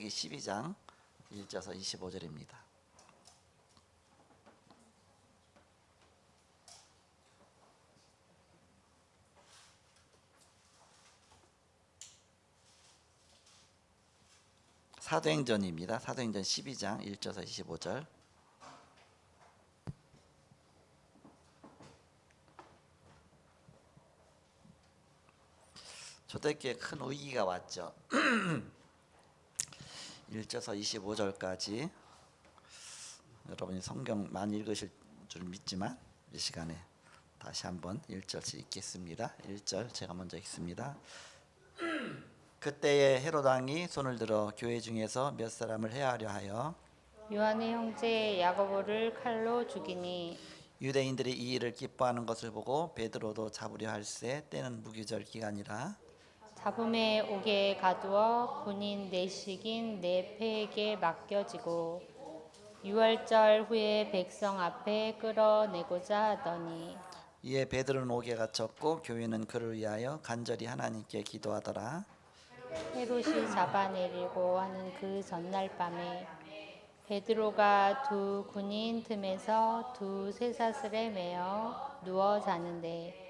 사도행전기 12장 1절에서 25절입니다. 사도행전입니다. 사도행전 12장 1절에서 25절. 초대교회에 큰 위기가 왔죠. 1절에서 25절까지 여러분이 성경 많이 읽으실 줄 믿지만 이 시간에 다시 한번 1절씩 읽겠습니다. 1절 제가 먼저 읽습니다. 그때에 헤롯 왕이 손을 들어 교회 중에서 몇 사람을 해하려 하여 요한의 형제 야고보를 칼로 죽이니 유대인들이 이 일을 기뻐하는 것을 보고 베드로도 잡으려 할세 때는 무교절 기간이라 잡음에 옥에 가두어 군인 내식인 네 패에게 맡겨지고 유월절 후에 백성 앞에 끌어내고자 하더니 이에 베드로는 옥에 갇혔고 교회는 그를 위하여 간절히 하나님께 기도하더라. 헤롯이 잡아내리고 하는 그 전날 밤에 베드로가 두 군인 틈에서 두 쇠사슬에 매어 누워 자는데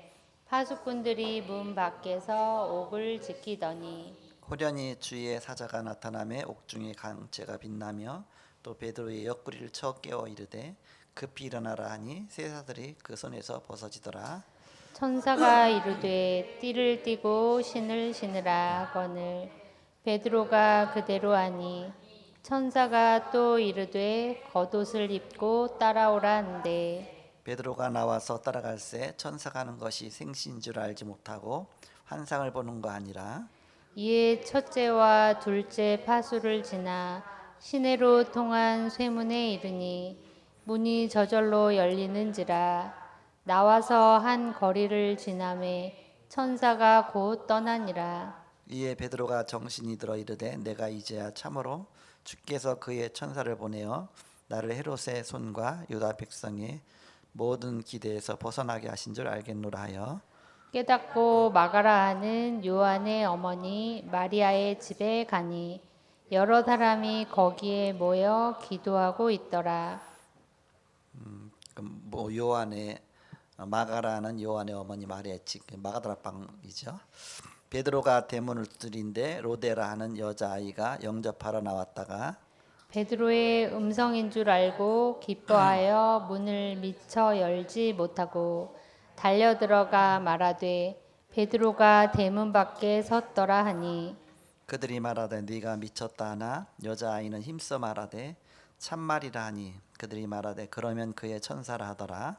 파수꾼들이 문 밖에서 옥을 지키더니 호련히 주의 사자가 나타나매 옥중의 강체가 빛나며 또 베드로의 옆구리를 쳐 깨워 이르되 급히 일어나라 하니 쇠사슬이 그 손에서 벗어지더라. 천사가 이르되 띠를 띠고 신을 신으라 하거늘 베드로가 그대로 하니 천사가 또 이르되 겉옷을 입고 따라오라 한대 베드로가 나와서 따라갈새 천사가 하는 것이 생시인 줄 알지 못하고 환상을 보는 거 아니라 이에 첫째와 둘째 파수를 지나 시내로 통한 쇠문에 이르니 문이 저절로 열리는지라 나와서 한 거리를 지나매 천사가 곧 떠나니라. 이에 베드로가 정신이 들어 이르되 내가 이제야 참으로 주께서 그의 천사를 보내어 나를 헤롯의 손과 유다 백성의 모든 기대에서 벗어나게 하신 줄 알겠노라 하여 깨닫고 마가라 하는 요한의 어머니 마리아의 집에 가니 여러 사람이 거기에 모여 기도하고 있더라. 요한의 마가라는 요한의 어머니 마리아의 집 마가다락방이죠. 베드로가 대문을 두드린데 로데라 하는 여자아이가 영접하러 나왔다가 베드로의 음성인 줄 알고 기뻐하여 문을 미처 열지 못하고 달려 들어가 말하되 베드로가 대문 밖에 섰더라 하니 그들이 말하되 네가 미쳤다 하나 여자아이는 힘써 말하되 참말이라 하니 그들이 말하되 그러면 그의 천사라 하더라.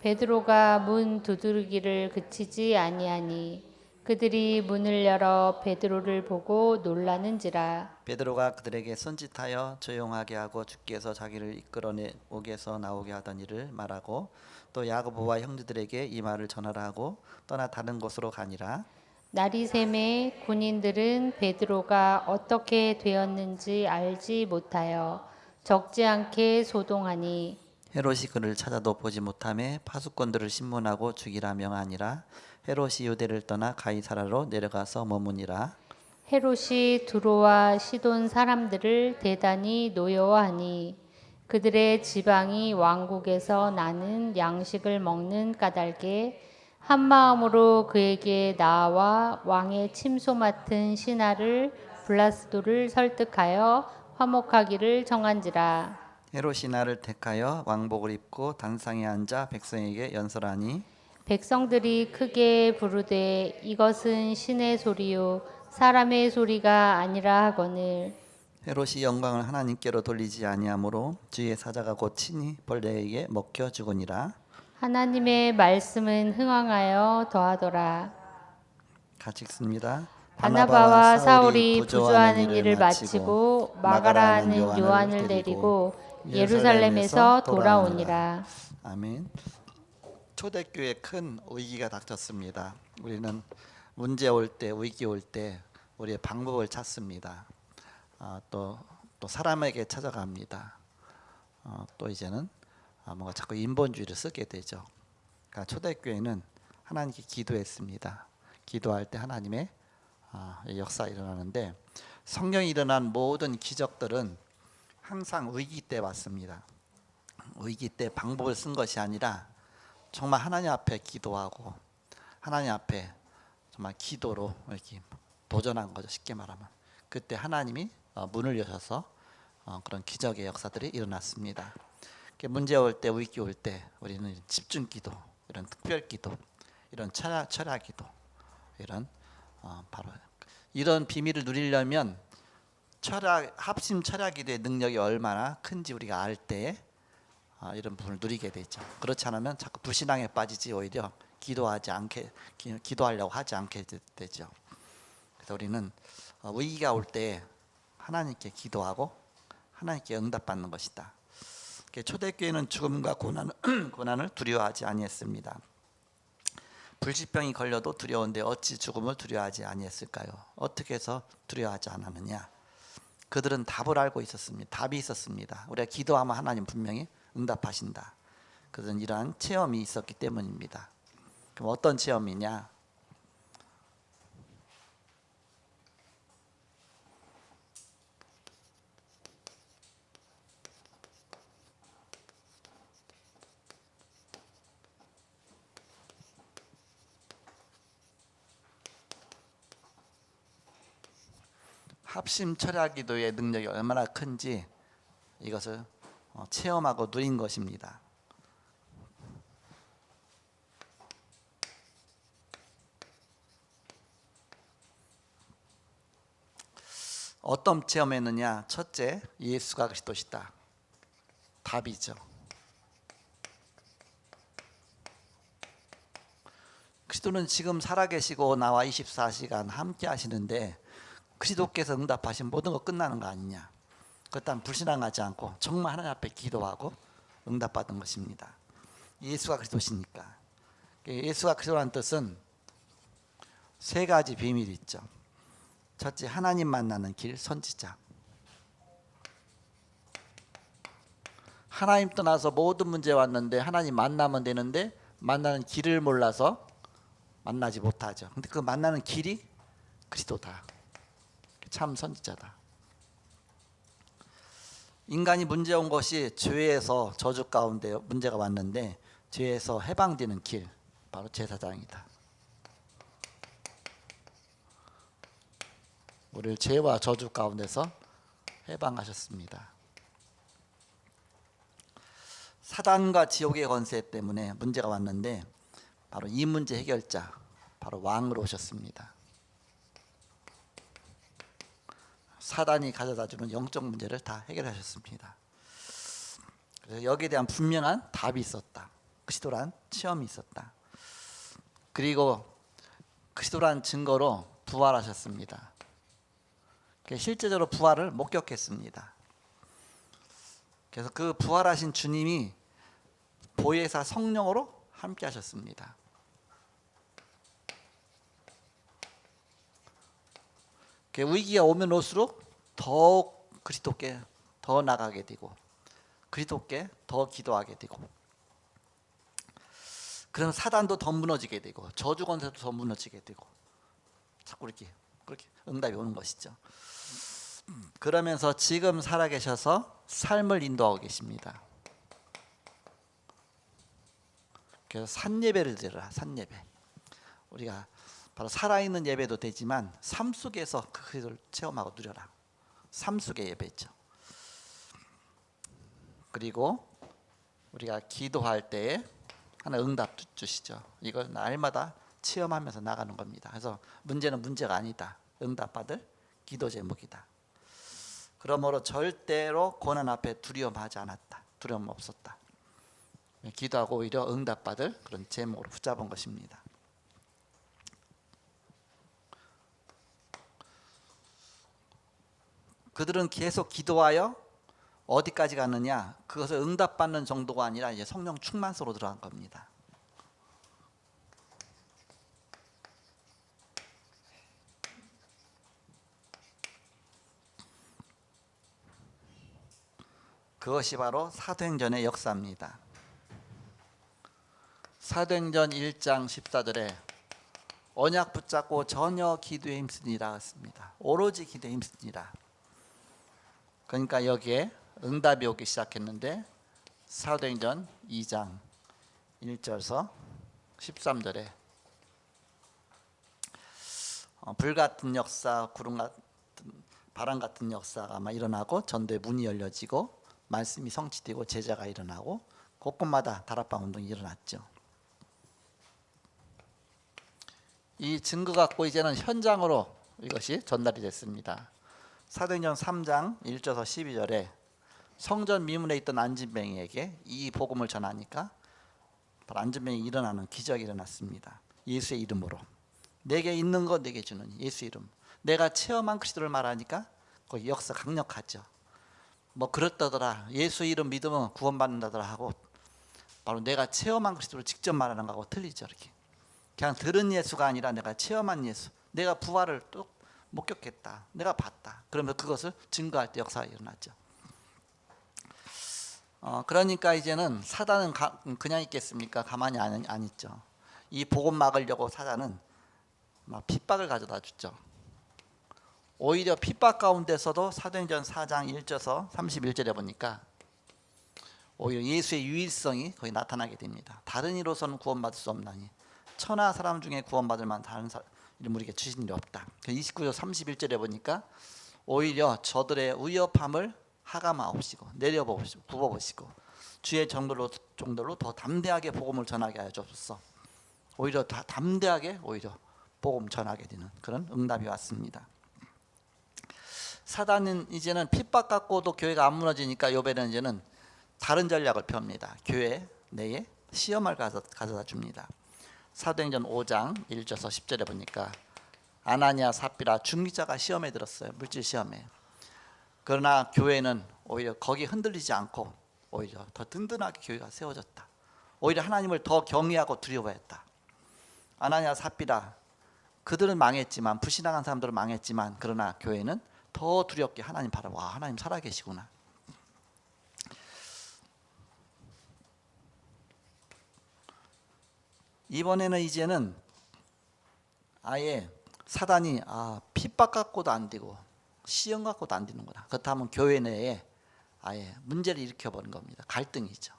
베드로가 문 두드리기를 그치지 아니하니 그들이 문을 열어 베드로를 보고 놀라는지라. 베드로가 그들에게 손짓하여 조용하게 하고 주께서 자기를 이끌어내 옥에서 나오게 하던 일을 말하고 또 야고보와 형제들에게 이 말을 전하라 하고 떠나 다른 곳으로 가니라. 날이 새매 군인들은 베드로가 어떻게 되었는지 알지 못하여 적지 않게 소동하니 헤롯이 그를 찾아도 보지 못하매 파수꾼들을 신문하고 죽이라 명하니라. 헤롯이 유대를 떠나 가이사라로 내려가서 머무니라. 헤롯이 두로와 시돈 사람들을 대단히 노여워하니 그들의 지방이 왕국에서 나는 양식을 먹는 까닭에 한 마음으로 그에게 나와 왕의 침소 맡은 신하를 블라스도를 설득하여 화목하기를 정한지라. 헤롯이 나를 택하여 왕복을 입고 단상에 앉아 백성에게 연설하니 백성들이 크게 부르되 이것은 신의 소리요 사람의 소리가 아니라 하거늘 헤롯이 영광을 하나님께로 돌리지 아니하므로 주의 사자가 곧 친히 벌레에게 먹혀 죽으니라. 하나님의 말씀은 흥왕하여 더하더라. 같이 읽습니다. 바나바와 사울이 부조하는 일을 마치고 마가라는 요한을 데리고 예루살렘에서 돌아오니라. 아멘. 초대교회에 큰 위기가 닥쳤습니다. 우리는 문제 올 때, 위기 올 때 우리의 방법을 찾습니다. 또 사람에게 찾아갑니다. 또 이제는 뭔가 자꾸 인본주의를 쓰게 되죠. 그러니까 초대교회는 하나님께 기도했습니다. 기도할 때 하나님의 역사 일어나는데 성경에 일어난 모든 기적들은 항상 위기 때 왔습니다. 위기 때 방법을 쓴 것이 아니라 정말 하나님 앞에 기도하고 하나님 앞에 정말 기도로 이렇게 도전한 거죠. 쉽게 말하면 그때 하나님이 문을 여셔서 그런 기적의 역사들이 일어났습니다. 문제 올 때, 위기 올 때 우리는 집중 기도, 이런 특별 기도, 이런 철야 기도, 이런 바로 이런 비밀을 누리려면 합심 철야 기도의 능력이 얼마나 큰지 우리가 알 때 이런 부분을 누리게 되죠. 그렇지 않으면 자꾸 불신앙에 빠지지 오히려 기도하려고 하지 않게 되죠. 그래서 우리는 위기가 올 때 하나님께 기도하고 하나님께 응답받는 것이다. 초대교회는 죽음과 고난을 두려워하지 아니했습니다. 불치병이 걸려도 두려운데 어찌 죽음을 두려워하지 아니했을까요? 어떻게 해서 두려워하지 않았느냐? 그들은 답을 알고 있었습니다. 답이 있었습니다. 우리가 기도하면 하나님 분명히 응답하신다. 그들은 이러한 체험이 있었기 때문입니다. 그럼 어떤 체험이냐? 합심 철야 기도의 능력이 얼마나 큰지 이것을 체험하고 누린 것입니다. 어떤 체험했느냐? 첫째, 예수가 그리스도시다. 답이죠. 그리스도는 지금 살아계시고 나와 24시간 함께 하시는데 그리스도께서 응답하신 모든 거 끝나는 거 아니냐? 그렇다면 불신앙하지 않고 정말 하나님 앞에 기도하고 응답받은 것입니다. 예수가 그리스도시니까. 예수가 그리스도라는 뜻은 세 가지 비밀이 있죠. 첫째, 하나님 만나는 길, 선지자. 하나님 떠나서 모든 문제 왔는데 하나님 만나면 되는데 만나는 길을 몰라서 만나지 못하죠. 근데 그 만나는 길이 그리스도다. 참 선지자다. 인간이 문제 온 것이 죄에서 저주 가운데 문제가 왔는데 죄에서 해방되는 길, 바로 제사장이다. 우리를 죄와 저주 가운데서 해방하셨습니다. 사단과 지옥의 권세 때문에 문제가 왔는데 바로 이 문제 해결자, 바로 왕으로 오셨습니다. 사단이 가져다주는 영적 문제를 다 해결하셨습니다. 그래서 여기에 대한 분명한 답이 있었다. 그리스도란 체험이 있었다. 그리고 그리스도란 증거로 부활하셨습니다. 실제적으로 부활을 목격했습니다. 그래서 그 부활하신 주님이 보혜사 성령으로 함께 하셨습니다. 위기가 오면 올수록 더욱 그리스도께 더 나가게 되고 그리스도께 더 기도하게 되고 그럼 사단도 더 무너지게 되고 저주 권세도 더 무너지게 되고 자꾸 이렇게 그렇게 응답이 오는 것이죠. 그러면서 지금 살아계셔서 삶을 인도하고 계십니다. 그래서 산예배를 드려라. 산예배. 우리가 바로 살아있는 예배도 되지만 삶 속에서 그것을 체험하고 누려라. 삶 속의 예배죠. 그리고 우리가 기도할 때에 하나 응답 주시죠. 이걸 날마다 체험하면서 나가는 겁니다. 그래서 문제는 문제가 아니다. 응답받을 기도 제목이다. 그러므로 절대로 고난 앞에 두려움하지 않았다. 두려움 없었다. 기도하고 오히려 응답받을 그런 제목으로 붙잡은 것입니다. 그들은 계속 기도하여 어디까지 갔느냐? 그것을 응답받는 정도가 아니라 이제 성령 충만소로 들어간 겁니다. 그것이 바로 사도행전의 역사입니다. 사도행전 1장 14절에 언약 붙잡고 전혀 기도에 힘쓰니라 했습니다. 오로지 기도에 힘쓰니라. 그러니까 여기에 응답이 오기 시작했는데 사도행전 2장 1절에서 13절에 불같은 역사, 구름 같은 바람 같은 역사가 아마 일어나고 전도의 문이 열려지고 말씀이 성취되고 제자가 일어나고 곳곳마다 다락방 운동이 일어났죠. 이 증거 갖고 이제는 현장으로 이것이 전달이 됐습니다. 사도행전 3장 1절에서 12절에 성전 미문에 있던 안진뱅이에게 이 복음을 전하니까 바로 안진뱅이 일어나는 기적이 일어났습니다. 예수의 이름으로. 내게 있는 거 내게 주는 예수 이름. 내가 체험한 그리스도를 말하니까 거기 역사 강력하죠. 뭐 그렇다더라. 예수 이름 믿으면 구원받는다더라 하고 바로 내가 체험한 그리스도를 직접 말하는 거하고 틀리죠. 이렇게 그냥 들은 예수가 아니라 내가 체험한 예수, 내가 부활을 또 목격했다, 내가 봤다. 그러면 그것을 증거할 때 역사가 일어났죠. 그러니까 이제는 사단은 그냥 있겠습니까? 가만히 안 있죠. 이 복음 막으려고 사단은 막 핍박을 가져다 주죠. 오히려 핍박 가운데서도 사도행전 4장 1절에서 31절에 보니까 오히려 예수의 유일성이 거기 나타나게 됩니다. 다른 이로서는 구원받을 수 없나니 천하 사람 중에 구원받을 만한 다른 이름 우리에게 주신 일이 없다. 29절 31절에 보니까 오히려 저들의 위협함을 하감하옵시고 내려보시고 굽어보시고 주의 정도로 더 담대하게 복음을 전하게 하여 주옵소서. 오히려 다 담대하게 오히려 복음 전하게 되는 그런 응답이 왔습니다. 사단은 이제는 핍박 갖고도 교회가 안 무너지니까 요배는 이제는 다른 전략을 펴옵니다. 교회 내에 시험을 가져다 줍니다. 사도행전 5장 1절에서 10절에 보니까 아나니아 삽비라 중직자가 시험에 들었어요. 물질 시험에. 그러나 교회는 오히려 거기 흔들리지 않고 오히려 더 든든하게 교회가 세워졌다. 오히려 하나님을 더 경외하고 두려워했다. 아나니아 삽비라 그들은 망했지만 불신앙한 사람들은 망했지만 그러나 교회는 더 두렵게 하나님 바라보고 하나님 살아계시구나. 이번에는 이제는 아예 사단이 핍박 갖고도 안 되고 시험 갖고도 안 되는구나. 그렇다면 교회 내에 아예 문제를 일으켜버린 겁니다. 갈등이죠.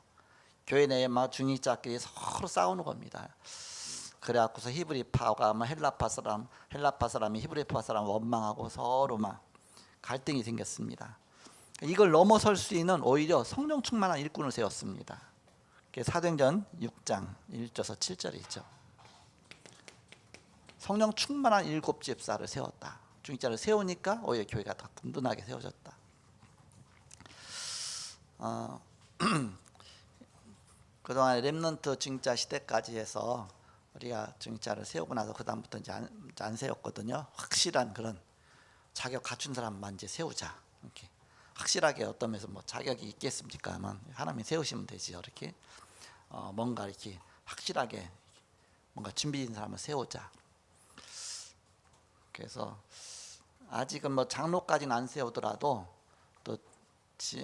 교회 내에 막 중직자끼리 서로 싸우는 겁니다. 그래갖고서 히브리파가 헬라파 사람이 히브리파 사람 원망하고 서로 막 갈등이 생겼습니다. 이걸 넘어설 수 있는 오히려 성령 충만한 일꾼을 세웠습니다. 사도행전 6장 1절에서 7절이죠. 성령 충만한 7 집사를 세웠다. 중직자를 세우니까 오히려 교회가 더 든든하게 세워졌다. 그동안 렘넌트 중직자 시대까지 해서 우리가 중직자를 세우고 나서 그 다음부터 이제 안 세웠거든요. 확실한 그런 자격 갖춘 사람만 이제 세우자. 이렇게 확실하게 어떤 면에서 뭐 자격이 있겠습니까만 하나님이 세우시면 되지요. 이렇게 뭔가 이렇게 확실하게 뭔가 준비된 사람을 세우자. 그래서 아직은 뭐 장로까지는 안 세우더라도 또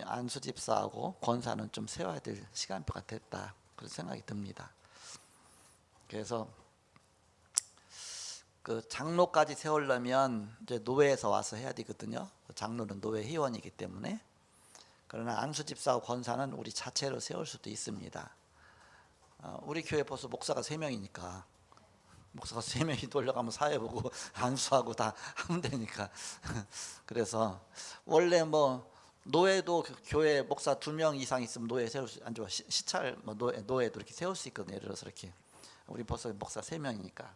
안수 집사하고 권사는 좀 세워야 될 시간표가 됐다. 그런 생각이 듭니다. 그래서 그 장로까지 세우려면 이제 노회에서 와서 해야 되거든요. 장로는 노회 회원이기 때문에. 그러나 안수 집사하고 권사는 우리 자체로 세울 수도 있습니다. 우리 교회 벌써 목사가 3명이니까 목사가 3명이 돌려가면 사회 보고 안수하고 다 하면 되니까. 그래서 원래 뭐 노회도 교회 목사 2명 이상 있으면 노회 세울 수 안 좋아. 시찰 뭐 노회도 이렇게 세울 수 있거든요. 예를 들어서 이렇게 우리 벌써 목사 3명이니까.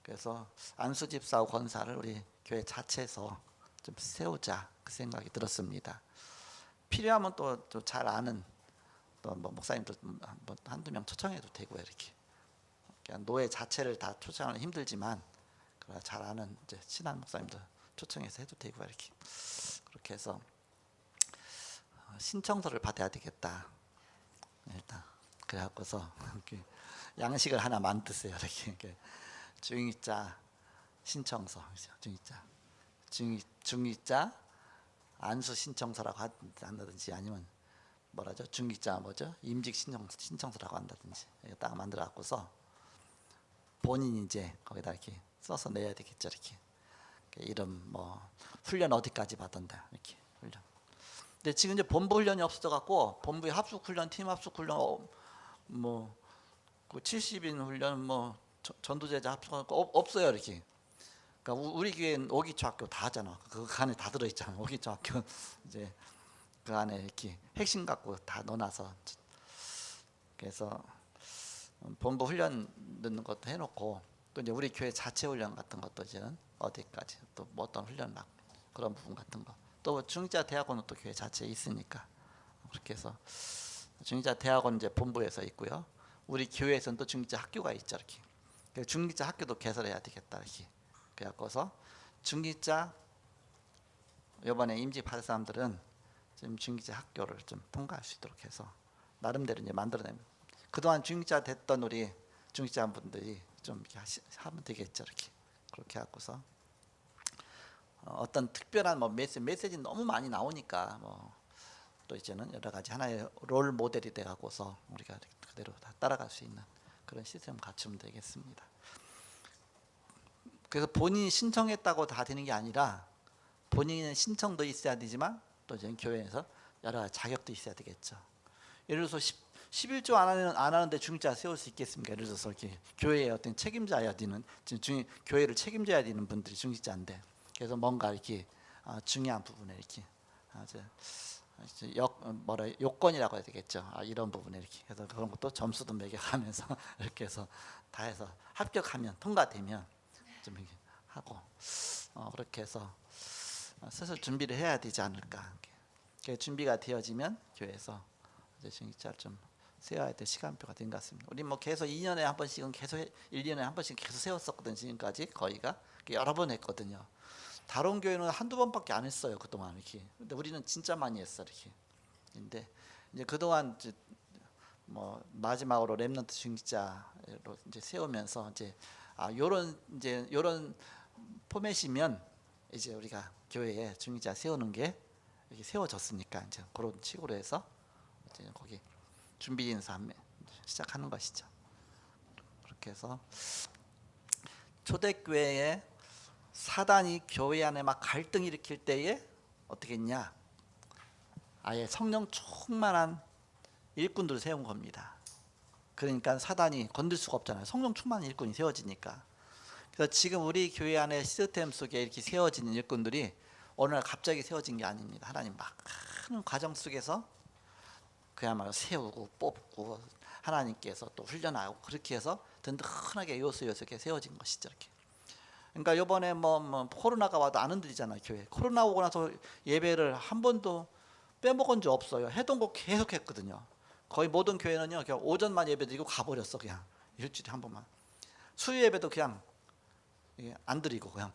그래서 안수 집사하고 권사를 우리 교회 자체에서 좀 세우자 그 생각이 들었습니다. 필요하면 또 잘 아는 또 뭐 목사님도 뭐 한두 명 초청해도 되고요. 이렇게 그냥 노예 자체를 다 초청하는 힘들지만 그러나 잘 아는 이제 친한 목사님도 초청해서 해도 되고 이렇게 그렇게 해서 신청서를 받아야 되겠다. 일단 그래갖고서 양식을 하나 만드세요. 이렇게 중직자 신청서, 중직자 안수 신청서라고 한다든지 아니면 뭐라죠? 중직자 뭐죠? 임직 신청서라고 한다든지 딱 만들어 갖고서 본인이 이제 거기다 이렇게 써서 내야 되겠죠. 이렇게 이름 뭐 훈련 어디까지 받았다 이렇게 훈련. 근데 지금 이제 본부 훈련이 없어져 갖고 본부의 합숙 훈련, 팀 합숙 훈련 뭐그 70인 훈련 뭐 전도제자 합숙 없어요 이렇게. 그러니까 우리 교회는 오기초 학교 다 하잖아. 그 안에 다 들어 있잖아. 오기초 학교 이제 그 안에 이렇게 핵심 갖고 다 넣어놔서 그래서 본부 훈련 넣는 것도 해놓고 또 이제 우리 교회 자체 훈련 같은 것도 이제는 어디까지 또 뭐 어떤 훈련 막 그런 부분 같은 거 또 중직자 대학원은 또 교회 자체에 있으니까 그렇게 해서 중직자 대학원 이제 본부에서 있고요. 우리 교회에서는 또 중직자 학교가 있죠 이렇게. 그래서 중직자 학교도 개설해야 되겠다 이렇게. 그래갖고서 중직자 이번에 임직 받을 사람들은 지금 중직자 학교를 좀 통과할 수 있도록 해서 나름대로 이제 만들어냅니다. 그동안 중직자 됐던 우리 중직자 분들이 좀 이렇게 하면 되겠죠 이렇게. 그렇게 하고서 어떤 특별한 뭐 메시지 너무 많이 나오니까 뭐 또 이제는 여러 가지 하나의 롤 모델이 돼 갖고서 우리가 그대로 다 따라갈 수 있는 그런 시스템 갖추면 되겠습니다. 그래서 본인이 신청했다고 다 되는 게 아니라 본인의 신청도 있어야 되지만 또 이제 교회에서 여러 가지 자격도 있어야 되겠죠. 예를 들어서 11조 안 하는데 중직자 세울 수 있겠습니까? 예를 들어서 이렇게 교회의 어떤 책임자야 되는 교회를 책임져야 되는 분들이 중직자인데 그래서 뭔가 이렇게 중요한 부분에 이렇게 요건이라고 해야 되겠죠. 이런 부분에 이렇게 해서 그런 것도 점수도 매겨가면서 이렇게 해서 다 해서 합격하면 통과되면 좀 이렇게 하고 그렇게 해서 슬슬 준비를 해야 되지 않을까. 준비가 되어지면 교회에서 이제 중직자를 좀 세워야 될 시간표가 된 것 같습니다. 우리 뭐 계속 2년에 한 번씩은 계속 1년에 한 번씩 계속 세웠었거든요. 지금까지 거의가 여러 번 했거든요. 다른 교회는 한두 번밖에 안 했어요 그동안 이렇게. 근데 우리는 진짜 많이 했어 이렇게. 근데 이제 그동안 이제 뭐 마지막으로 렘넌트 중직자로 이제 세우면서 이제 요런 포맷이면 이제 우리가 교회에 중직자 세우는 게 이렇게 세워졌으니까 이제 그런 식으로 해서 이제 거기 준비 인사 시작하는 것이죠. 그렇게 해서 초대교회에 사단이 교회 안에 막 갈등 일으킬 때에 어떻게 했냐? 아예 성령 충만한 일꾼들을 세운 겁니다. 그러니까 사단이 건들 수가 없잖아요. 성령 충만한 일꾼이 세워지니까. 그래서 지금 우리 교회 안에 시스템 속에 이렇게 세워지는 일꾼들이 어느 날 갑자기 세워진 게 아닙니다. 하나님 막 하는 과정 속에서 그야말로 세우고 뽑고 하나님께서 또 훈련하고 그렇게 해서 든든하게 요소 이렇게 세워진 것이죠. 이렇게. 그러니까 이번에 뭐 코로나가 와도 안 흔들리잖아요. 교회 코로나 오고 나서 예배를 한 번도 빼먹은 적 없어요. 해동 거 계속 했거든요. 거의 모든 교회는요 그냥 오전만 예배 드리고 가버렸어. 그냥 일주일에 한 번만. 수요 예배도 그냥 안 드리고 그냥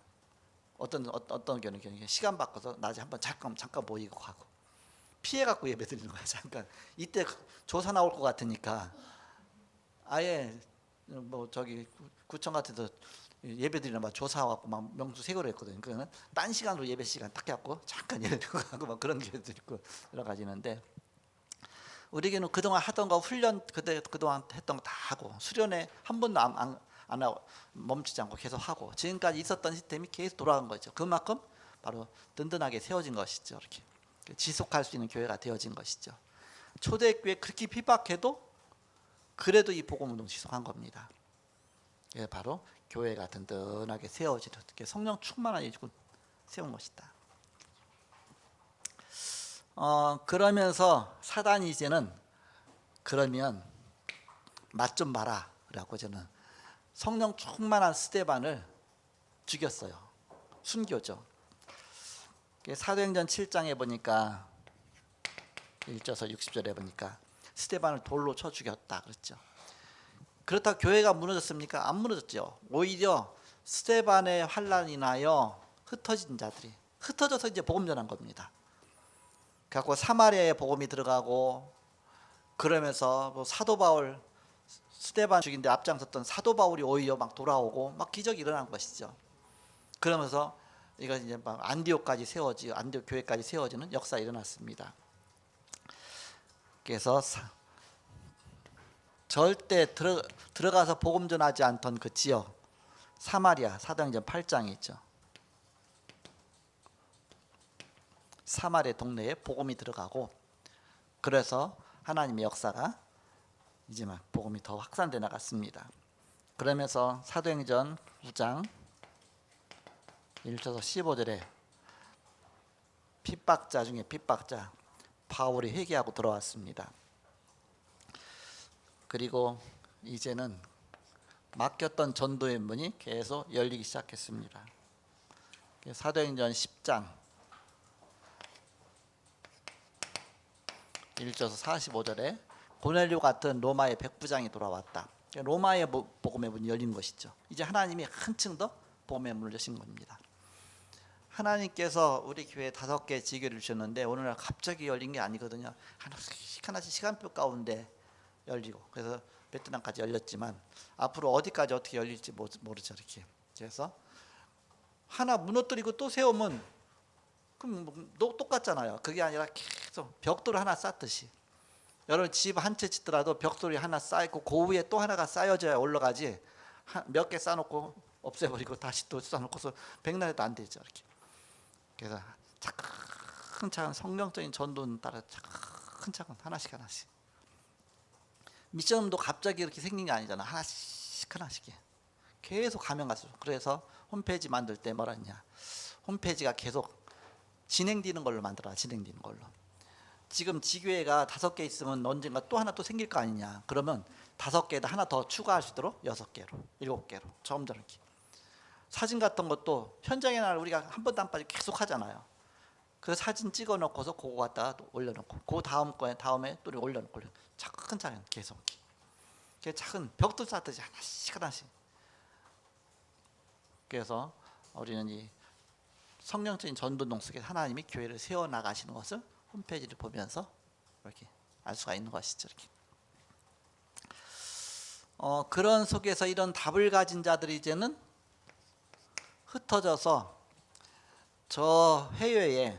어떤 교회는 시간 바꿔서 낮에 한번 잠깐 모이고 가고 피해 갖고 예배 드리는 거야. 잠깐 이때 조사 나올 것 같으니까 아예 뭐 저기 구청 같은 데 예배 드리는 막 조사 갖고 막 명수 세고를 했거든요. 그거는 딴 시간으로 예배 시간 딱 해갖고 잠깐 예배 드리고 가고 막 그런 교회도 있고 여러 가지 있는데 우리 교회는 그동안 하던 거 훈련 그동안 했던 거 다 하고 수련회 한 번도 안 하고 멈추지 않고 계속 하고 지금까지 있었던 시스템이 계속 돌아간 거죠. 그만큼 바로 든든하게 세워진 것이죠. 이렇게 지속할 수 있는 교회가 되어진 것이죠. 초대교회 그렇게 핍박해도 그래도 이 복음운동 지속한 겁니다. 예, 바로 교회가 든든하게 세워지도록 성령 충만한 일꾼 세운 것이다. 그러면서 사단이 이제는 그러면 맛 좀 봐라 라고 저는 성령 충만한 스데반을 죽였어요. 순교죠. 사도행전 7장에 보니까 1절에서 60절에 보니까 스데반을 돌로 쳐 죽였다 그랬죠. 그렇다고 교회가 무너졌습니까? 안 무너졌죠. 오히려 스데반의 환난이 인하여 흩어진 자들이 흩어져서 이제 복음 전한 겁니다. 그래서 사마리아에 복음이 들어가고 그러면서 뭐 사도 바울 스데반 죽인데 앞장섰던 사도 바울이 오히려 막 돌아오고 막 기적이 일어난 것이죠. 그러면서 이거 이제 막 안디옥까지 안디옥 교회까지 세워지는 역사가 일어났습니다. 그래서 절대 들어가서 복음 전하지 않던 그 지역 사마리아, 사도행전 8장에 있죠. 사마리아 동네에 복음이 들어가고, 그래서 하나님의 역사가 이제 막 복음이 더 확산돼 나갔습니다. 그러면서 사도행전 9장 1절에서 15절에 핍박자 중에 핍박자 바울이 회개하고 돌아왔습니다. 그리고 이제는 막혔던 전도의 문이 계속 열리기 시작했습니다. 사도행전 10장 1절에서 45절에 고넬료 같은 로마의 백부장이 돌아왔다. 로마의 복음의 문이 열린 것이죠. 이제 하나님이 한층 더 복음의 문을 여신 겁니다. 하나님께서 우리 교회에 5개의 지교를 주셨는데 오늘날 갑자기 열린 게 아니거든요. 하나씩 시간표 가운데 열리고, 그래서 베트남까지 열렸지만 앞으로 어디까지 어떻게 열릴지 모르죠. 이렇게. 그래서 하나 무너뜨리고 또 세우면 그럼 똑같잖아요. 그게 아니라 계속 벽돌을 하나 쌓듯이, 여러분 집 한 채 짓더라도 벽돌이 하나 쌓이고 그 위에 또 하나가 쌓여져야 올라가지, 몇 개 쌓아놓고 없애버리고 다시 또 쌓아놓고서 백날에도 안 되죠. 이렇게. 그래서 차근차근 성경적인 전도는 따라 차근차근 하나씩 미션도 갑자기 이렇게 생긴 게 아니잖아. 하나씩 계속 가면 갈수록. 그래서 홈페이지 만들 때 뭐라 했냐, 홈페이지가 계속 진행되는 걸로 만들어라. 진행되는 걸로. 지금 지교회가 5개 있으면 언젠가 또 하나 또 생길 거 아니냐. 그러면 5개에다 하나 더 추가할 수 있도록 6개로 7개로 점점 이렇게. 사진 같은 것도 현장에 날 우리가 한 번도 안 빠지고 계속 하잖아요. 그 사진 찍어 놓고서 그거 갖다가 또 올려놓고, 그 다음 거에 다음에 또 올려놓고, 차근차근 계속 작은 벽돌 쌓듯이 하나씩. 그래서 우리는 이 성령적인 전도동 속에 하나님이 교회를 세워 나가시는 것을 홈페이지를 보면서 이렇게 알 수가 있는 것이죠. 이렇게. 그런 속에서 이런 답을 가진 자들이 이제는 흩어져서 저 해외에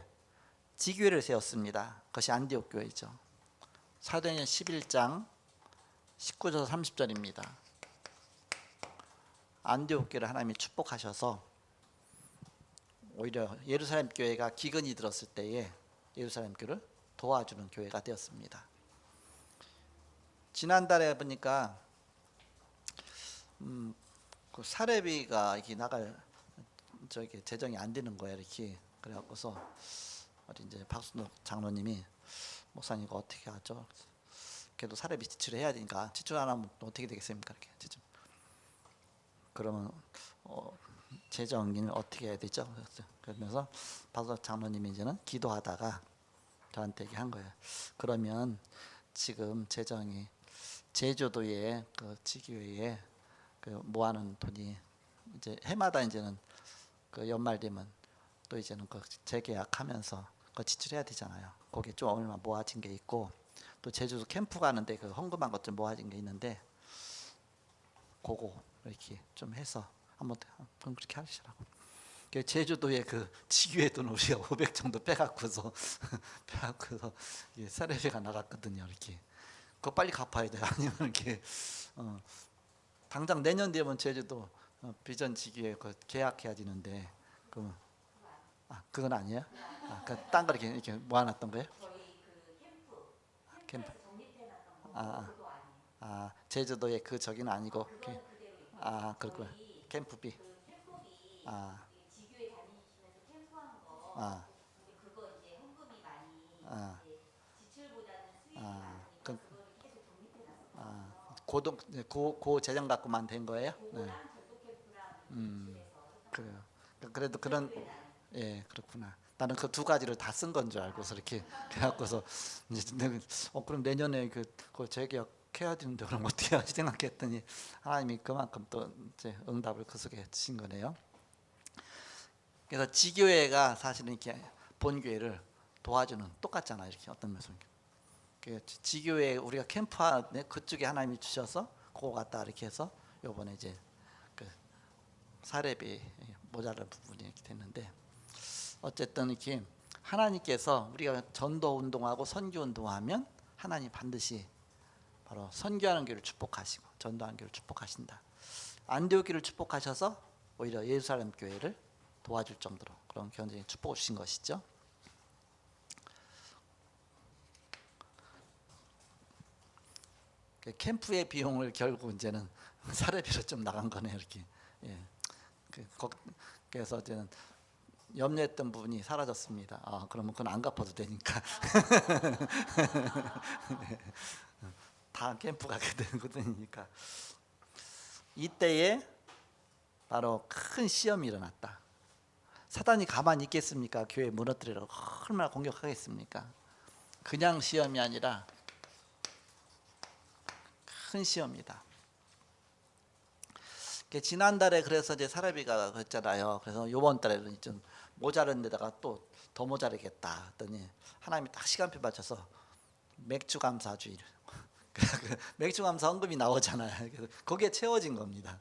지교회를 세웠습니다. 그것이 안디옥 교회죠. 사도행전 11장 19절 30절입니다. 안디옥 교회를 하나님이 축복하셔서 오히려 예루살렘 교회가 기근이 들었을 때에 예루살렘 교회를 도와주는 교회가 되었습니다. 지난달에 보니까 그 사례비가 이렇게 나갈 재정이 안 되는 거예요. 이렇게. 그래갖고서 우리 이제 박순덕 장로님이, 목사님 이거 어떻게 하죠? 그래도 사례비 지출해야 되니까, 지출 안 하면 어떻게 되겠습니까? 이렇게 지출. 그러면 재정을 어떻게 해야 되죠? 그러면서 박순덕 장로님이 이제는 기도하다가 저한테 얘기한 거예요. 그러면 지금 재정이 제주도에 그 지교회에 그 모아놓은 돈이 이제 해마다 이제는 그 연말 되면 또 이제는 그 재계약하면서 그 지출해야 되잖아요. 거기에 좀 얼마 모아진 게 있고, 또 제주도 캠프 가는데 그 헌금한 것 좀 모아진 게 있는데, 그거 이렇게 좀 해서 한번 그렇게 하시라고. 제주도에 그 지교회 돈 우리가 500 정도 빼갖고서 사례비가 나갔거든요. 이렇게. 그거 빨리 갚아야 돼. 아니면 이렇게 당장 내년 되면 제주도 비전 지교회 그 계약해야 되는데, 그 그건 아니에요? 딴 거 이렇게 모아놨던 거예요? 캠프. 제주도에 그 저기는 아니고. 그렇구나. 캠프비. 지교회 다니시면서 캠프하는 거, 근데 그거 이제 헌금이 많이 이제 지출보다는 수익이 많으니까 그거를 계속 적립해놨어요. 그 재정 갖고만 된 거예요? 네. 그거랑 전도 캠프랑 그래요. 그래도 그런, 예, 그렇구나. 나는 그 두 가지를 다 쓴 건 줄 알고서 이렇게 해갖고서 이제 그럼 내년에 그 재계약해야 되는데 그럼 어떻게 하지 생각했더니 하나님이 그만큼 또 이제 응답을 그 속에 주신 거네요. 그래서 지교회가 사실은 이렇게 본교회를 도와주는, 똑같잖아요. 이렇게 어떤 면에서 지교회 우리가 캠프하는데 그쪽에 하나님이 주셔서 그거 갖다 이렇게 해서 요번에 이제 그 사례비 모자란 부분이 이렇게 됐는데, 어쨌든 이렇게 하나님께서 우리가 전도 운동하고 선교 운동하면 하나님 반드시 바로 선교하는 교회를 축복하시고 전도하는 교회를 축복하신다. 안디옥 교회를 축복하셔서 오히려 예루살렘 교회를 도와줄 정도로 그런 굉장히 축복을 주신 것이죠. 캠프의 비용을 결국 이제는 사례비로 좀 나간 거네요. 이렇게. 예. 그래서 이제는 염려했던 부분이 사라졌습니다. 그러면 그건 안 갚아도 되니까 다 캠프 가게 되거든요. 이때에 바로 큰 시험이 일어났다. 사단이 가만히 있겠습니까? 교회 무너뜨리려고 얼마나 공격하겠습니까? 그냥 시험이 아니라 큰 시험이다. 지난달에 그래서 이제 사례비가 그랬잖아요. 그래서 이번 달에는 좀 모자른 데다가 또 더 모자르겠다 했더니 하나님이 딱 시간표 맞춰서 맥주 감사주의를 맥주 감사 헌금이 나오잖아요. 그래서 거기에 채워진 겁니다.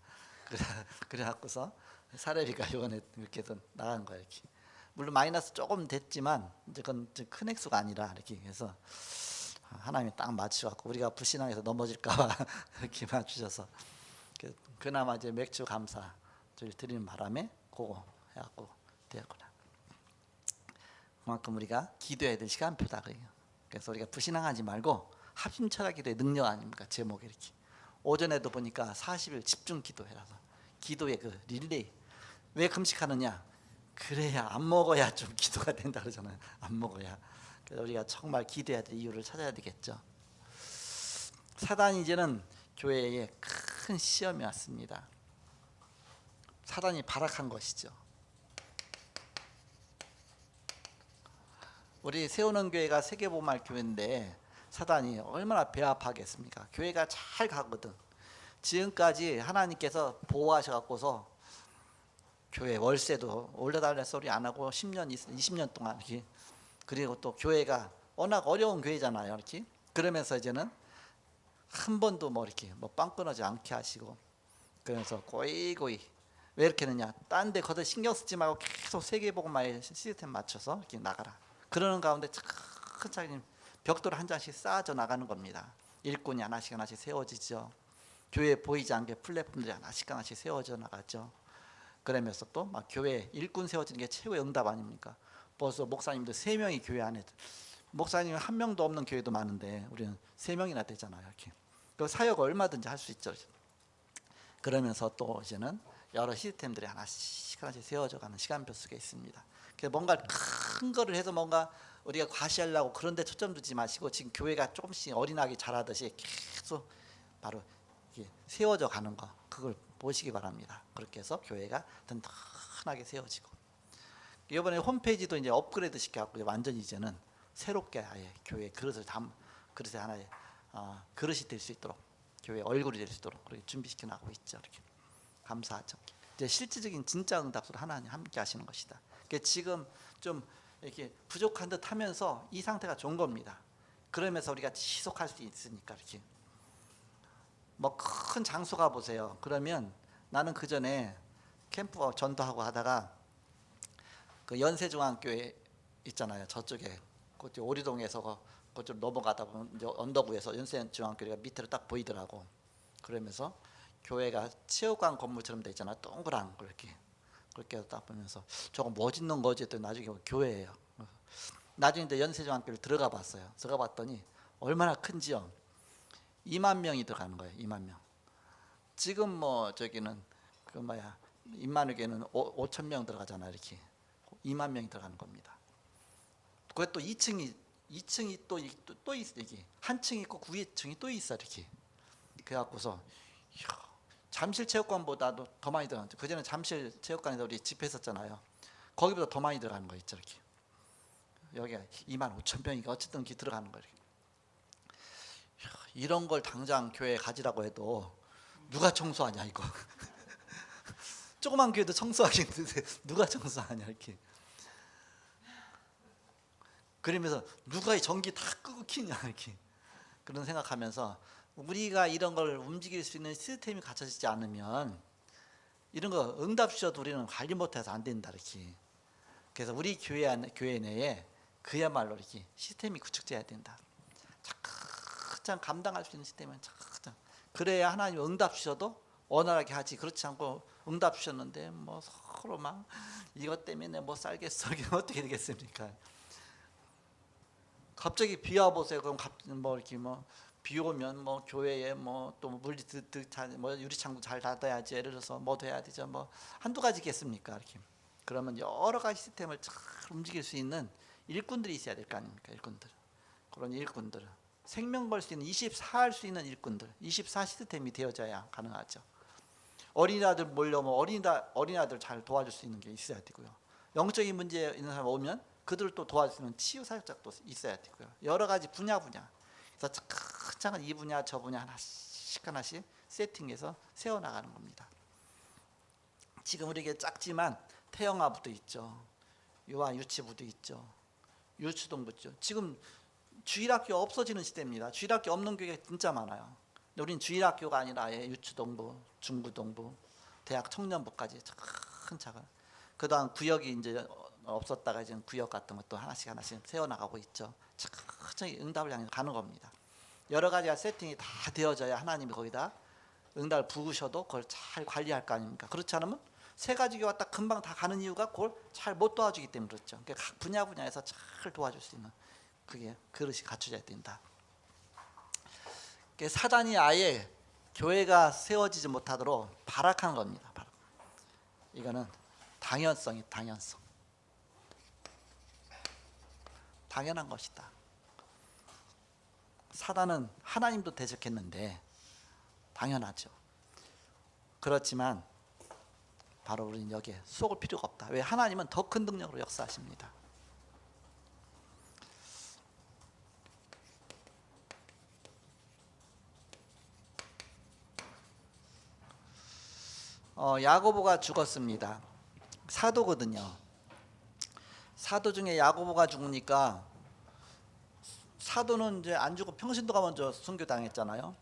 그래갖고서 사례비가 이번에 이렇게 해서 나간 거예요. 이렇게. 물론 마이너스 조금 됐지만 이제 그건 큰 액수가 아니라 이렇게 해서 하나님이 딱 맞추갖고 우리가 불신앙에서 넘어질까봐 이렇게 맞추셔서 그나마 이제 맥주 감사를 드리는 바람에 그거 해갖고 되었구나. 그만큼 우리가 기도해야 될 시간표다. 그래서 우리가 불신앙하지 말고 합심 철학 기도의 능력 아닙니까? 제목이 이렇게. 오전에도 보니까 40일 집중 기도해라서 기도의 그 릴레이. 왜 금식하느냐? 그래야 안 먹어야 좀 기도가 된다 그러잖아요. 안 먹어야. 그래서 우리가 정말 기도해야 될 이유를 찾아야 되겠죠. 사단이 이제는 교회에 큰 시험이 왔습니다. 사단이 발악한 것이죠. 우리 세우는 교회가 세계보말 교회인데 사단이 얼마나 배합하겠습니까? 교회가 잘 가거든. 지금까지 하나님께서 보호하셔갖고서 교회 월세도 올려달라 소리 안 하고 10년, 20년 동안 이렇게. 그리고 또 교회가 워낙 어려운 교회잖아요. 이렇게. 그러면서 이제는 한 번도 뭐 이렇게 뭐 빵 끊어지 않게 하시고, 그러면서 고이고이 왜 이렇게 했느냐? 딴 데 거들 신경 쓰지 말고 계속 세계복음화의 시스템 맞춰서 이렇게 나가라. 그러는 가운데 차근차근 벽돌 한 장씩 쌓아져 나가는 겁니다. 일꾼이 하나씩 하나씩 세워지죠. 교회에 보이지 않게 플랫폼들이 하나씩 세워져 나가죠. 그러면서 또 막 교회 일꾼 세워지는 게 최고의 응답 아닙니까? 벌써 목사님들 3명이 교회 안에, 목사님 1명도 없는 교회도 많은데 우리는 3명이나 되잖아요. 이렇게. 그 사역 얼마든지 할 수 있죠. 그러면서 또 이제는 여러 시스템들이 하나씩 세워져 가는 시간표 속에 있습니다. 그래서 뭔가 큰 거를 해서 뭔가 우리가 과시하려고 그런 데 초점 두지 마시고 지금 교회가 조금씩 어린아기 자라듯이 계속 바로 세워져 가는 거, 그걸 보시기 바랍니다. 그렇게 해서 교회가 든든하게 세워지고, 이번에 홈페이지도 이제 업그레이드 시켜갖고 완전히 이제는 새롭게 아예 교회 그릇을 그릇에 하나의 그릇이 될 수 있도록, 교회 얼굴이 될 수 있도록 그렇게 준비시켜 나가고 있죠. 이렇게 감사하죠. 이제 실질적인 진짜 응답으로 하나님 함께 하시는 것이다. 지금 좀 이렇게 부족한 듯 하면서 이 상태가 좋은 겁니다. 그러면서 우리가 지속할 수 있으니까 이렇게. 뭐 큰 장소 가 보세요. 그러면 나는 그 전에 캠프 전도하고 하다가 그 연세중앙교회 있잖아요. 저쪽에 그쪽 오리동에서 그쪽 넘어가다 보면 이제 언덕 위에서 연세중앙교회가 밑으로 딱 보이더라고. 그러면서 교회가 체육관 건물처럼 돼 있잖아. 동그란 그렇게 딱 보면서 저거 뭐 짓는 거지 했더니 나중에 교회예요. 나중에 이제 연세중앙교회를 들어가 봤어요. 들어가 봤더니 얼마나 큰지요. 2만 명이 들어가는 거예요. 2만 명. 지금 뭐 저기는 그 뭐야 임마누교회는 5천 명 들어가잖아요. 이렇게 2만 명이 들어가는 겁니다. 그것도 2층이 또 있어. 이게 한 층 있고 9층이 또 있어. 이렇게. 그래갖고서 잠실 체육관보다도 더 많이 들어가는. 그전에 잠실 체육관에서 우리 집회했었잖아요. 거기보다 더 많이 들어가는 거 있죠. 이렇게. 여기가 2만 5천 명이 어쨌든 이렇게 들어가는 거예요. 이런 걸 당장 교회에 가지라고 해도 누가 청소하냐 이거. 조그만 교회도 청소하기 힘든데 누가 청소하냐 이렇게. 그러면서 누가 이 전기 다 끄고 키냐 이렇게. 그런 생각하면서 우리가 이런 걸 움직일 수 있는 시스템이 갖춰지지 않으면 이런 거 응답 주셔도 우리는 관리 못해서 안 된다 이렇게. 그래서 우리 교회 내에 그야말로 이렇게 시스템이 구축돼야 된다. 착착 감당할 수 있는 시스템은 착착. 그래야 하나님 응답 주셔도 원활하게 하지. 그렇지 않고 응답 주셨는데 뭐 서로 막 이것 때문에 못 살겠어. 이게 어떻게 되겠습니까? 갑자기 비 와 보세요. 그럼 뭐 이렇게 뭐 비 오면 뭐 교회에 뭐 또 물리 뭐 유리창도 잘 닫아야지. 예를 들어서 뭐 돼야 되죠. 뭐 한두 가지겠습니까? 이렇게. 그러면 여러 가지 시스템을 잘 움직일 수 있는 일꾼들이 있어야 될 거 아닙니까? 일꾼들. 그런 일꾼들. 생명 걸 수 있는 24 할 수 있는 일꾼들. 24 시스템이 되어져야 가능하죠. 어린아들 몰려면 어린아들 잘 도와줄 수 있는 게 있어야 되고요. 영적인 문제 있는 사람 오면 그들을 또 도와줄 수 있는 치유 사역자도 있어야 되고요. 여러 가지 분야. 그래서 차근차근 이 분야 저 분야 하나씩 세팅해서 세워나가는 겁니다. 지금 우리에게 작지만 태영아부도 있죠. 유아 유치부도 있죠. 유치동부 있죠. 지금 주일학교 없어지는 시대입니다. 주일학교 없는 교회가 진짜 많아요. 근데 우리는 주일학교가 아니라 아예 유치동부, 중고동부, 대학 청년부까지 차근차근. 그다음 구역이 이제 없었다가 이제 구역 같은 것도 하나씩 세워나가고 있죠. 천천히 응답을 향해 가는 겁니다. 여러 가지가 세팅이 다 되어져야 하나님이 거기다 응답을 부으셔도 그걸 잘 관리할 거 아닙니까? 그렇지 않으면 세 가지 교회가 딱 금방 다 가는 이유가 그걸 잘 못 도와주기 때문에 그렇죠. 그러니까 각 분야에서 잘 도와줄 수 있는 그게 그릇이 갖춰져야 된다. 그러니까 사단이 아예 교회가 세워지지 못하도록 발악한 겁니다. 이거는 당연성. 당연한 것이다. 사단은 하나님도 대적했는데 당연하죠. 그렇지만 바로 우리는 여기에 속을 필요가 없다. 왜? 하나님은 더 큰 능력으로 역사하십니다. 야고보가 죽었습니다. 사도거든요. 사도 중에 야고보가 죽으니까 사도는 이제 안 죽고 평신도가 먼저 순교당했잖아요.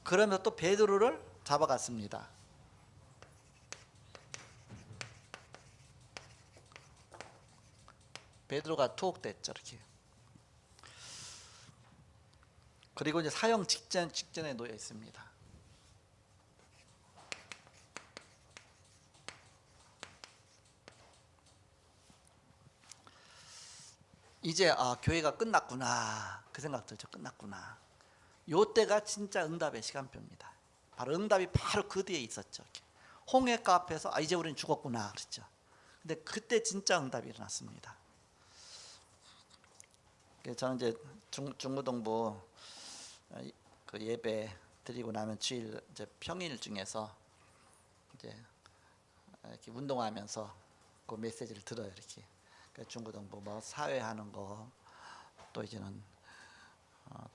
그러면서 또 베드로를 잡아갔습니다. 베드로가 투옥됐죠. 이렇게. 그리고 이제 사형 직전에 놓여 있습니다. 이제 교회가 끝났구나 그 생각 들죠. 끝났구나. 요 때가 진짜 응답의 시간표입니다. 바로 응답이 바로 그 뒤에 있었죠. 홍해가 앞에서 이제 우리는 죽었구나 그랬죠. 근데 그때 진짜 응답이 일어났습니다. 저는 이제 중고동부 그 예배 드리고 나면 주일 이제 평일 중에서 이제 이렇게 운동하면서 그 메시지를 들어요. 이렇게. 중고등부 뭐 사회하는 거, 또 이제는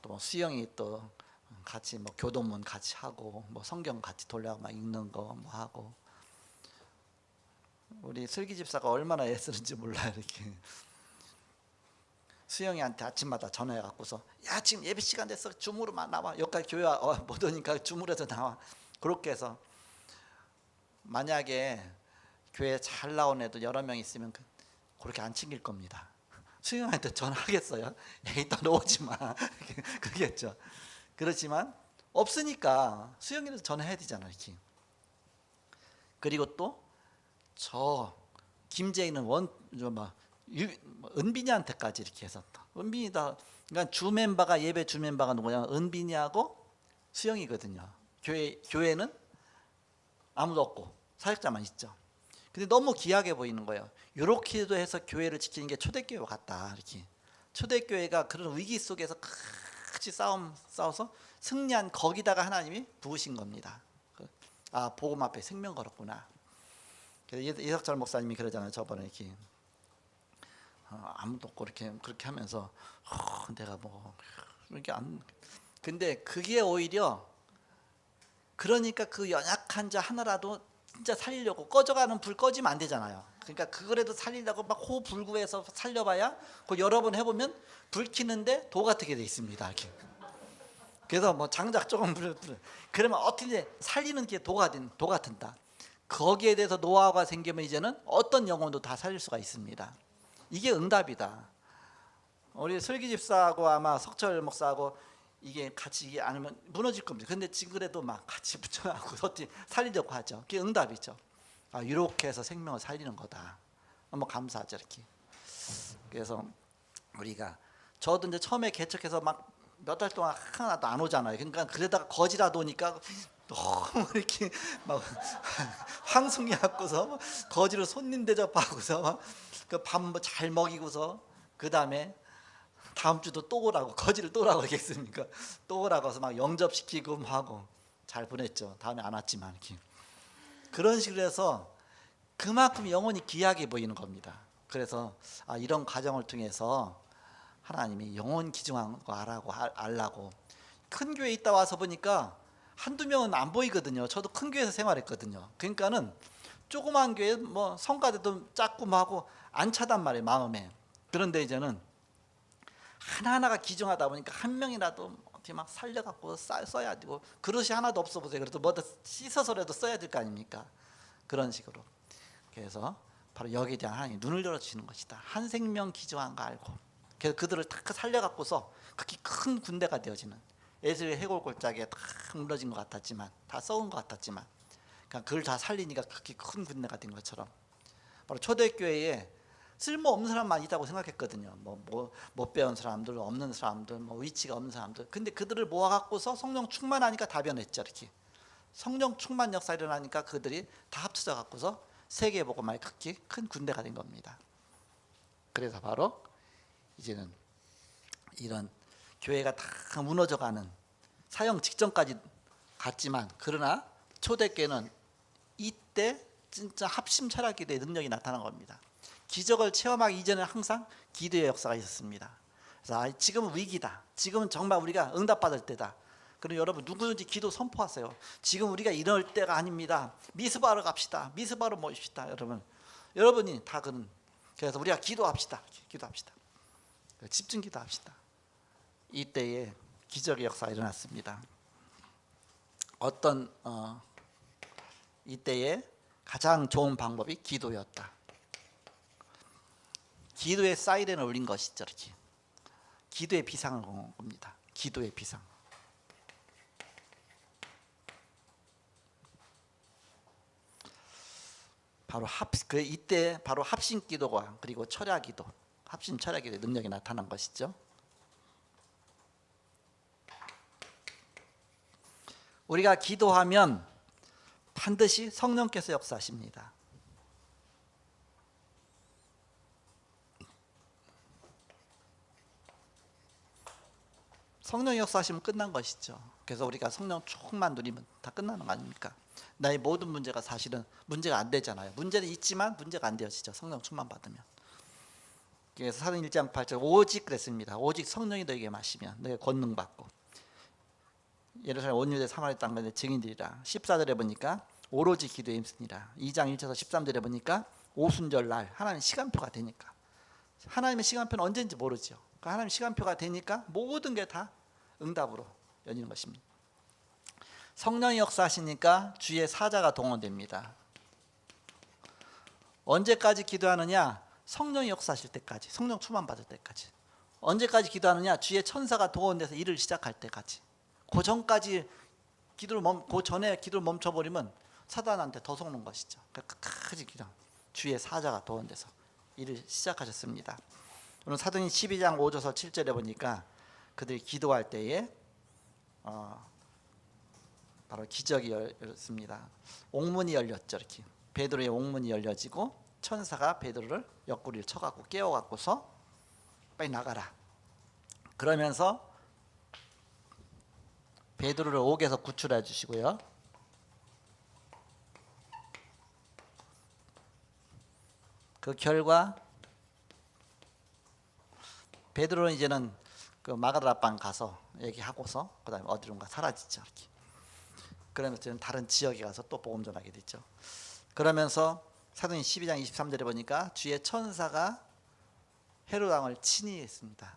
또 뭐 수영이 또 같이 뭐 교도문 같이 하고 뭐 성경 같이 돌려 막 읽는 거 뭐 하고. 우리 슬기 집사가 얼마나 애쓰는지 몰라요. 이렇게 수영이한테 아침마다 전화해 갖고서 야 지금 예배 시간 됐어 줌으로만 나와. 여기까지 교회 못 오니까 줌으로서 나와. 그렇게 해서 만약에 교회 잘 나온 애도 여러 명 있으면 그렇게 안 챙길 겁니다. 수영한테 전화하겠어요? 에이 떠나오지 마. 그러겠죠. 그렇지만 없으니까 수영이라도 전화해야 되잖아요. 이렇게. 그리고 또 저 김재인은 은빈이한테까지 이렇게 해서 은빈이다. 그러니까 주 멤버가 예배 주 멤버가 누구냐? 은빈이하고 수영이거든요. 교회는 아무도 없고 사역자만 있죠. 근데 너무 귀하게 보이는 거예요. 이렇게도 해서 교회를 지키는 게 초대교회 같다. 이렇게 초대교회가 그런 위기 속에서 같이 싸워서 승리한 거기다가 하나님이 부으신 겁니다. 복음 앞에 생명 걸었구나. 그래서 이석철 목사님이 그러잖아요. 저번에 이렇게 아무도 없고 그렇게 하면서 내가 뭐 이렇게 안. 근데 그게 오히려 그러니까 그 연약한 자 하나라도 진짜 살리려고 꺼져가는 불 꺼지면 안 되잖아요. 그러니까 그거라도 살리려고 막 호불구해서 살려봐야 그 여러 번 해보면 불 켜는데 도 같게 돼 있습니다. 이렇게. 그래서 뭐 장작 조금 그러면 어떻게 살리는 게 도 같은다. 거기에 대해서 노하우가 생기면 이제는 어떤 영혼도 다 살릴 수가 있습니다. 이게 응답이다. 우리 슬기 집사하고 아마 석철 목사하고 이게 같이 이게 아니면 무너질 겁니다. 근데 지금 그래도 막 같이 붙여갖고 어떻게 살리려고 하죠. 그게 응답이죠. 아, 이렇게 해서 생명을 살리는 거다. 너무 감사하죠, 이렇게. 그래서 우리가 저도 이제 처음에 개척해서 막 몇 달 동안 하나도 안 오잖아요. 그러니까 그러다가 거지라도 오니까 너무 이렇게 막 황송이 갖고서 거지로 손님 대접하고서 그밥 뭐 잘 먹이고서 그 다음에 다음 주도 또 오라고 거지를 또 오라고 하겠습니까? 또 오라고 해서 막 영접시키고 뭐 하고 잘 보냈죠. 다음에 안 왔지만 이렇게. 그런 식으로 해서 그만큼 영혼이 귀하게 보이는 겁니다. 그래서 이런 과정을 통해서 하나님이 영혼 기중한 거 알라고. 큰 교회에 있다 와서 보니까 한두 명은 안 보이거든요. 저도 큰 교회에서 생활했거든요. 그러니까는 조그만 교회 뭐 성가대도 작고 뭐 하고 안 차단 말이에요, 마음에. 그런데 이제는 하나하나가 기중하다 보니까 한 명이라도 어떻게 막 살려갖고 써야 되고, 그릇이 하나도 없어 보세요. 그래도 뭐다 씻어서라도 써야 될 거 아닙니까? 그런 식으로. 그래서 바로 여기에 대한 하나님이 눈을 열어주시는 것이다. 한 생명 기중한 거 알고, 그래서 그들을 다 살려갖고서 그렇게 큰 군대가 되어지는, 에스겔 해골 골짜기에 다 무너진 것 같았지만, 다 썩은 것 같았지만, 그러니까 그걸 다 살리니까 그렇게 큰 군대가 된 것처럼, 바로 초대교회에 쓸모없는 사람만 있다고 생각했거든요. 못 배운 사람들, 없는 사람들, 뭐 위치가 없는 사람들. 근데 그들을 모아갖고서 성령 충만하니까 다 변했죠. 이렇게 성령 충만 역사 일어나니까 그들이 다 합쳐져 갖고서 세계복음화의 그렇게 큰 군대가 된 겁니다. 그래서 바로 이제는 이런 교회가 다 무너져가는 사형 직전까지 갔지만, 그러나 초대교회는 이때 진짜 합심 철학 기도의 능력이 나타난 겁니다. 기적을 체험하기 이전에 항상 기도의 역사가 있었습니다. 그래서 지금은 위기다. 지금은 정말 우리가 응답받을 때다. 그럼 여러분 누구든지 기도 선포하세요. 지금 우리가 이럴 때가 아닙니다. 미스바로 갑시다. 미스바로 모입시다. 여러분이 다 그래서 우리가 기도합시다. 기도합시다. 집중 기도합시다. 이때에 기적의 역사가 일어났습니다. 이때에 가장 좋은 방법이 기도였다. 기도의 사이렌을 울린 것이죠. 이렇게 기도의 비상을 온 겁니다. 기도의 비상. 바로 이때 바로 합심 기도가, 그리고 철야 기도, 합심 철야 기도의 능력이 나타난 것이죠. 우리가 기도하면 반드시 성령께서 역사하십니다. 성령 역사하시면 끝난 것이죠. 그래서 우리가 성령 조금만 누리면 다 끝나는 거 아닙니까? 나의 모든 문제가 사실은 문제가 안 되잖아요. 문제는 있지만 문제가 안 되어지죠. 성령 충만 받으면. 그래서 사도행 1장 8절 오직 그랬습니다. 오직 성령이 너에게 마시면 너희가 권능 받고 예루살렘 온 유대 사마리아 땅에 증인들이라. 14절에 보니까 오로지 기도에 힘쓰니라. 2장 1절에서 13절에 보니까 오순절 날 하나님 시간표가 되니까, 하나님의 시간표는 언제인지 모르죠. 그러니까 하나님 시간표가 되니까 모든 게 다 응답으로 열리는 것입니다. 성령이 역사하시니까 주의 사자가 동원됩니다. 언제까지 기도하느냐? 성령이 역사하실 때까지, 성령 충만 받을 때까지. 언제까지 기도하느냐? 주의 천사가 동원돼서 일을 시작할 때까지. 그 전까지 그 전에 기도를 멈춰버리면 사단한테 더 속는 것이죠. 끝까지 기도. 주의 사자가 동원돼서 일을 시작하셨습니다. 오늘 사도행 12장 5절에서 7절에 보니까 그들이 기도할 때에 바로 기적이 열렸습니다. 옥문이 열렸죠. 이렇게 베드로의 옥문이 열려지고 천사가 베드로를 옆구리를 쳐갖고 깨워갖고서 빨리 나가라. 그러면서 베드로를 옥에서 구출해 주시고요. 그 결과 베드로는 이제는 그 마가다라 방 가서 얘기하고서 그다음에 어디론가 사라지죠. 이렇게. 그러면서 다른 지역에 가서 또 복음 전하게 됐죠. 그러면서 사도행 12장 23절에 보니까 주의 천사가 헤롯 왕을 친히 했습니다.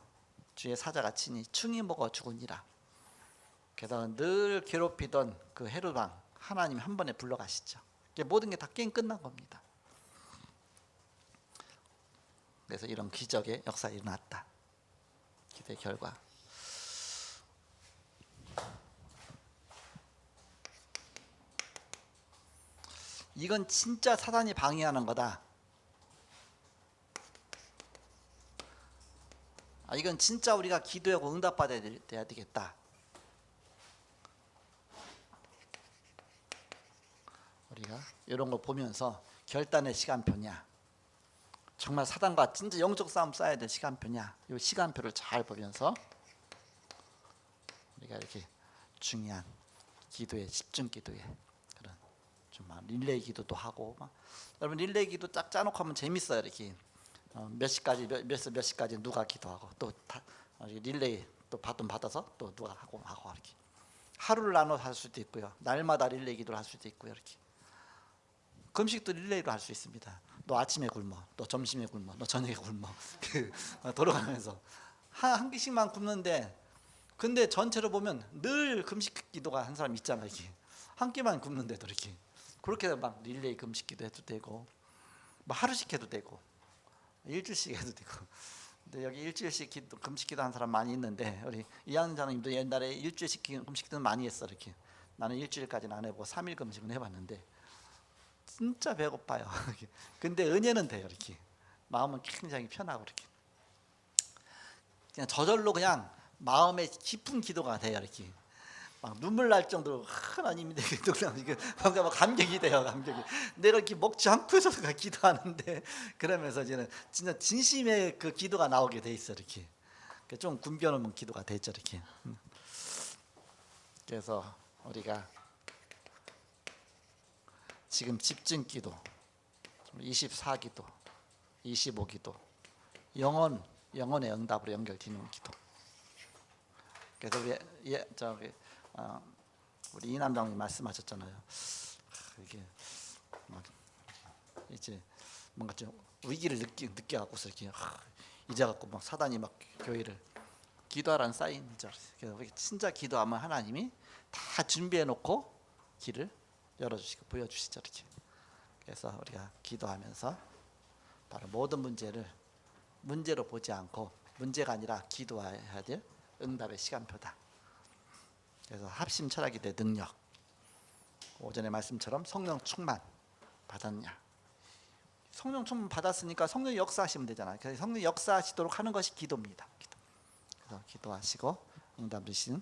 주의 사자가 친히 충이 먹어 죽으니라. 그래서 늘 괴롭히던 그 헤롯 왕 하나님이 한 번에 불러가시죠. 모든 게 다 게임 끝난 겁니다. 그래서 이런 기적의 역사가 일어났다. 기도의 결과. 이건 진짜 사단이 방해하는 거다. 이건 진짜 우리가 기도하고 응답받아야 되겠다. 우리가 이런 거 보면서 결단의 시간표냐, 정말 사단과 진짜 영적 싸움 싸야 될 시간표냐, 이 시간표를 잘 보면서 우리가 이렇게 중요한 기도에 집중 기도에 그런 좀 릴레이 기도도 하고 여러분 릴레이 기도 딱 짜놓고 하면 재밌어요. 이렇게 몇 시까지 몇 시까지 누가 기도하고 또 릴레이 또 바톤 받아서 또 누가 하고 이렇게 하루를 나눠서 할 수도 있고요. 날마다 릴레이 기도를 할 수도 있고요. 이렇게 금식도 릴레이로 할 수 있습니다. 너 아침에 굶어, 너 점심에 굶어, 너 저녁에 굶어. 돌아가면서 한 끼씩만 굶는데, 근데 전체로 보면 늘 금식 기도가 한 사람 있잖아. 이게 한 끼만 굶는데도 이렇게 그렇게 막 릴레이 금식 기도 해도 되고, 뭐 하루씩 해도 되고, 일주일씩 해도 되고. 근데 여기 일주일씩 금식 기도 한 사람 많이 있는데, 우리 이한 장님도 옛날에 일주일씩 금식 기도 많이 했어. 이렇게 나는 일주일까지는 안 해보고 3일 금식은 해봤는데. 진짜 배고파요. 근데 은혜는 돼요. 이렇게 마음은 굉장히 편하고 이렇게 그냥 저절로 그냥 마음에 깊은 기도가 돼요. 이렇게 막 눈물 날 정도로 하나님이 내게 그냥 이게 뭔가 막 감격이 돼요. 감격이 내가 이렇게 먹지 않고서 기도하는데 그러면서 이제는 진짜 진심의 그 기도가 나오게 돼 있어. 이렇게 좀 굶겨놓으면 기도가 되죠. 이렇게 그래서 우리가 지금 집중 기도, 24기도, 25기도, 영혼의 응답으로 연결되는 기도. 그래서 우리 이남장님 말씀하셨잖아요. 이게 이제 뭔가 좀 위기를 느껴갖고서 이렇게 이제 갖고 막 사단이 막 교회를 기도하라는 사인이죠. 그래서 진짜 기도하면 하나님이 다 준비해놓고 길을 열어주시고 보여주시죠. 이렇게. 그래서 우리가 기도하면서 바로 모든 문제를 문제로 보지 않고 문제가 아니라 기도해야 될 응답의 시간표다. 그래서 합심 철학이 대 능력. 오전의 말씀처럼 성령 충만 받았냐? 성령 충만 받았으니까 성령 역사하시면 되잖아요. 그래서 성령 역사하시도록 하는 것이 기도입니다. 그래서 기도하시고 응답 주시는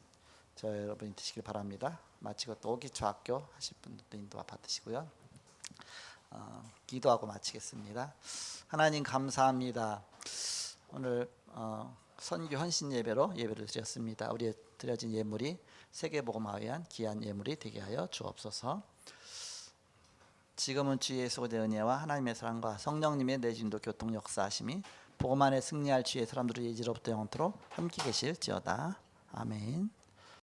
저 여러분이 되시길 바랍니다. 마치고 또 오기초학교 하실 분들도 인도와 받으시고요. 기도하고 마치겠습니다. 하나님 감사합니다. 오늘 선교 헌신 예배로 예배를 드렸습니다. 우리의 드려진 예물이 세계복음화에 위한 귀한 예물이 되게 하여 주옵소서. 지금은 주 예수의 은혜와 하나님의 사랑과 성령님의 내진도 교통 역사하심이 복음 안에 승리할 주의 사람들의 예지로부터 영원토록 함께 계실지어다. 아멘.